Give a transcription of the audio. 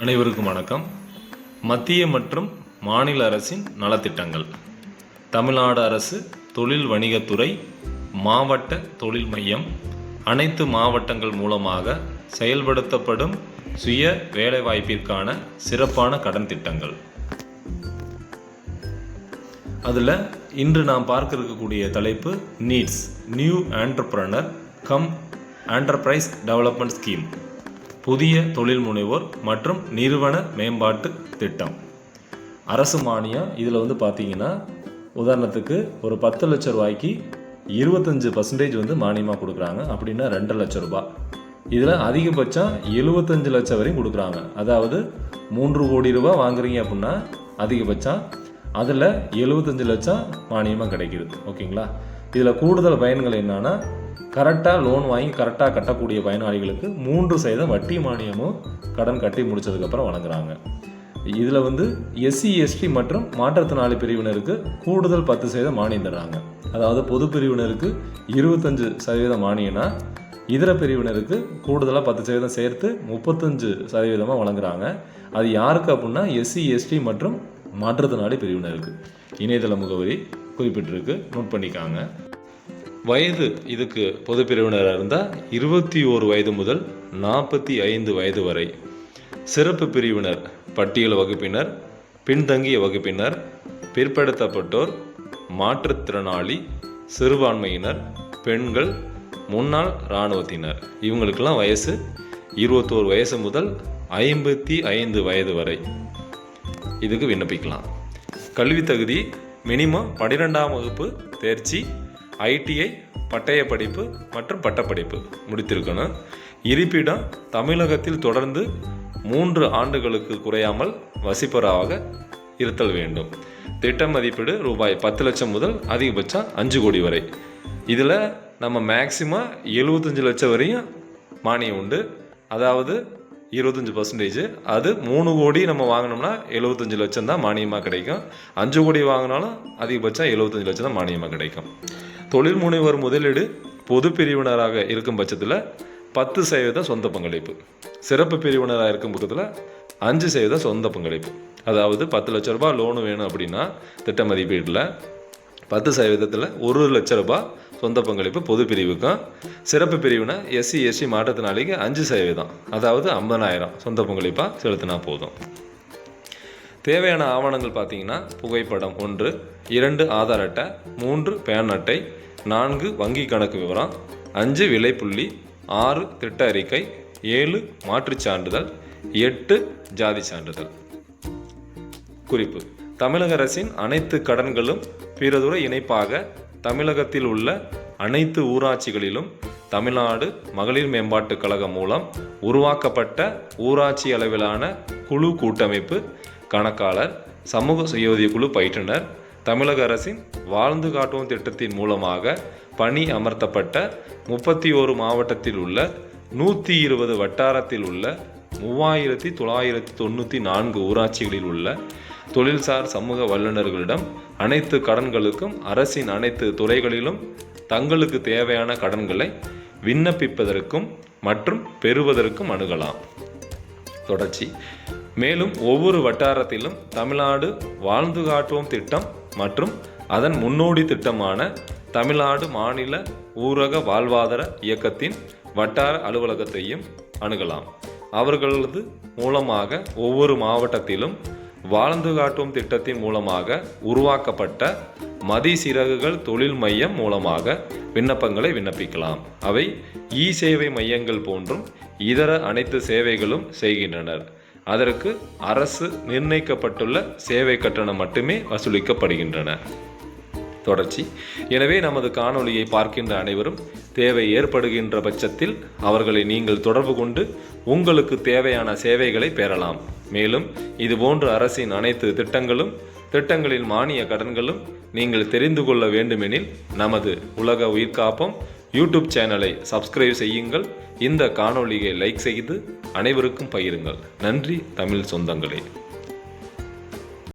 அனைவருக்கும் வணக்கம். மத்திய மற்றும் மாநில அரசின் நலத்திட்டங்கள். தமிழ்நாடு அரசு தொழில் வணிகத்துறை மாவட்ட தொழில் மையம் அனைத்து மாவட்டங்கள் மூலமாக செயல்படுத்தப்படும் சுய வேலைவாய்ப்பிற்கான சிறப்பான கடன் திட்டங்கள். அதில் இன்று நாம் பார்க்க இருக்கக்கூடிய தலைப்பு needs new entrepreneur come enterprise development scheme, புதிய தொழில் முனைவோர் மற்றும் நிறுவன மேம்பாட்டு திட்டம். அரசு மானியம் இதில் பார்த்தீங்கன்னா உதாரணத்துக்கு ஒரு 10 லட்ச ரூபாய்க்கு 25% மானியமாக கொடுக்குறாங்க. அப்படின்னா 2 லட்ச ரூபாய். இதில் அதிகபட்சம் 75 லட்சம் வரையும் கொடுக்குறாங்க. அதாவது 3 கோடி ரூபாய் வாங்குறீங்க அப்படின்னா அதிகபட்சம் அதில் 75 லட்சம் மானியமாக கிடைக்கிது. ஓகேங்களா? இதில் கூடுதல் பயன்கள் என்னன்னா, கரெக்டாக லோன் வாங்கி கரெக்டாக கட்டக்கூடிய பயனாளிகளுக்கு 3% வட்டி மானியமும் கடன் கட்டி முடித்ததுக்கப்புறம் வழங்குறாங்க. இதில் எஸ்சி எஸ்டி மற்றும் மாற்றுத்திறனாளி பிரிவினருக்கு கூடுதல் 10% மானியம் தர்றாங்க. அதாவது பொது பிரிவினருக்கு 25% மானியம்னா இதர பிரிவினருக்கு கூடுதலாக 10% சேர்த்து 35% வழங்குறாங்க. அது யாருக்கு அப்படின்னா எஸ்சி எஸ்டி மற்றும் மாற்றுத்திறனாளி பிரிவினருக்கு. இணையதள முகவரி குறிப்பிட்டிருக்கு, நோட் பண்ணிக்காங்க. வயது இதுக்கு பொது பிரிவினராக இருந்தால் 21 வயது முதல் 45 வயது வரை. சிறப்பு பிரிவினர் பட்டியல் வகுப்பினர், பின்தங்கிய வகுப்பினர், பிற்படுத்தப்பட்டோர், மாற்றுத்திறனாளி, சிறுபான்மையினர், பெண்கள், முன்னாள் இராணுவத்தினர், இவங்களுக்கெல்லாம் வயசு 21 வயசு முதல் 55 வயது வரை இதுக்கு விண்ணப்பிக்கலாம். கல்வி தகுதி மினிமம் 12ஆம் வகுப்பு தேர்ச்சி, ஐடிஐ பட்டய படிப்பு மற்றும் பட்டப்படிப்பு முடித்திருக்கணும். இருப்பிடம் தமிழகத்தில் தொடர்ந்து 3 ஆண்டுகளுக்கு குறையாமல் வசிப்பவராக இருத்தல் வேண்டும். திட்ட மதிப்பீடு ரூபாய் 10 லட்சம் முதல் அதிகபட்சம் 5 கோடி வரை. இதில் நம்ம மேக்சிமம் 75 லட்சம் வரையும் மானியம் உண்டு. அதாவது 25%. அது 3 கோடி நம்ம வாங்கினோம்னா 75 லட்சம் தான் மானியமாக கிடைக்கும். 5 கோடி வாங்கினாலும் அதிகபட்சம் 75 லட்சம் தான் மானியமாக கிடைக்கும். தொழில் முனைவர் முதலீடு பொது பிரிவினராக இருக்கும் பட்சத்தில் 10% சொந்த பங்களிப்பு, சிறப்பு பிரிவினராக இருக்கும் பட்சத்தில் 5% சொந்த பங்களிப்பு. அதாவது 10 லட்ச ரூபாய் லோனு வேணும் அப்படின்னா திட்ட மதிப்பீட்டில் 10%, 1 லட்ச ரூபாய் சொந்த பங்களிப்பு பொது பிரிவுக்கும், சிறப்பு பிரிவுனா எஸ்சி எஸ்டி மாற்றத்தினாலிக்கு 5%, அதாவது 50,000 சொந்த பங்களிப்பாக செலுத்தினா போதும். தேவையான ஆவணங்கள் பார்த்தீங்கன்னா புகைப்படம் 1, 2 ஆதார் அட்டை, 3 பேன் அட்டை, 4 வங்கி கணக்கு விவரம், 5 விலைப்புள்ளி, 6 திட்ட அறிக்கை, 7 மாற்றுச் சான்றிதழ், 8 ஜாதி சான்றிதழ். குறிப்பு: தமிழக அரசின் அனைத்து கடன்களும் பிறதுறை இணைப்பாக தமிழகத்தில் உள்ள அனைத்து ஊராட்சிகளிலும் தமிழ்நாடு மகளிர் மேம்பாட்டுக் கழகம் மூலம் உருவாக்கப்பட்ட ஊராட்சி அளவிலான குழு கூட்டமைப்பு, கணக்காளர், சமூக சுயோதய குழு பயிற்றுனர், தமிழக அரசின் வாழ்ந்து காட்டுவோம் திட்டத்தின் மூலமாக பணி அமர்த்தப்பட்ட 31 மாவட்டத்தில் உள்ள 120 வட்டாரத்தில் உள்ள 3994 ஊராட்சிகளில் உள்ள தொழில்சார் சமூக வல்லுநர்களிடம் அனைத்து கடன்களுக்கும் அரசின் அனைத்து துறைகளிலும் தங்களுக்கு தேவையான கடன்களை விண்ணப்பிப்பதற்கும் மற்றும் பெறுவதற்கும் அணுகலாம். தொடர்ச்சி: மேலும் ஒவ்வொரு வட்டாரத்திலும் தமிழ்நாடு வாழ்ந்து காட்டுவோம் திட்டம் மற்றும் அதன் முன்னோடி திட்டமான தமிழ்நாடு மாநில ஊரக வாழ்வாதார இயக்கத்தின் வட்டார அலுவலகத்தையும் அணுகலாம். அவர்களது மூலமாக ஒவ்வொரு மாவட்டத்திலும் வாழ்ந்து காட்டும் திட்டத்தின் மூலமாக உருவாக்கப்பட்ட மதிசிறகுகள் தொழில் மையம் மூலமாக விண்ணப்பங்களை விண்ணப்பிக்கலாம். அவை இ சேவை மையங்கள் போன்றும் இதர அனைத்து சேவைகளும் செய்கின்றனர். அதற்கு அரசு நிர்ணயிக்கப்பட்டுள்ள சேவை கட்டணம் மட்டுமே வசூலிக்கப்படுகின்றன. தொடர்ச்சி: எனவே நமது காணொளியை பார்க்கின்ற அனைவரும் தேவை ஏற்படுகின்ற பட்சத்தில் அவர்களை நீங்கள் தொடர்பு கொண்டு உங்களுக்கு தேவையான சேவைகளை பெறலாம். மேலும் இதுபோன்ற அரசின் அனைத்து திட்டங்களின் மானிய கடன்களும் நீங்கள் தெரிந்து கொள்ள வேண்டுமெனில் நமது உலக உயிர்காப்பம் யூடியூப் சேனலை சப்ஸ்கிரைப் செய்யுங்கள். இந்த காணொளியை லைக் செய்து அனைவருக்கும் பகிருங்கள். நன்றி தமிழ் சொந்தங்களே.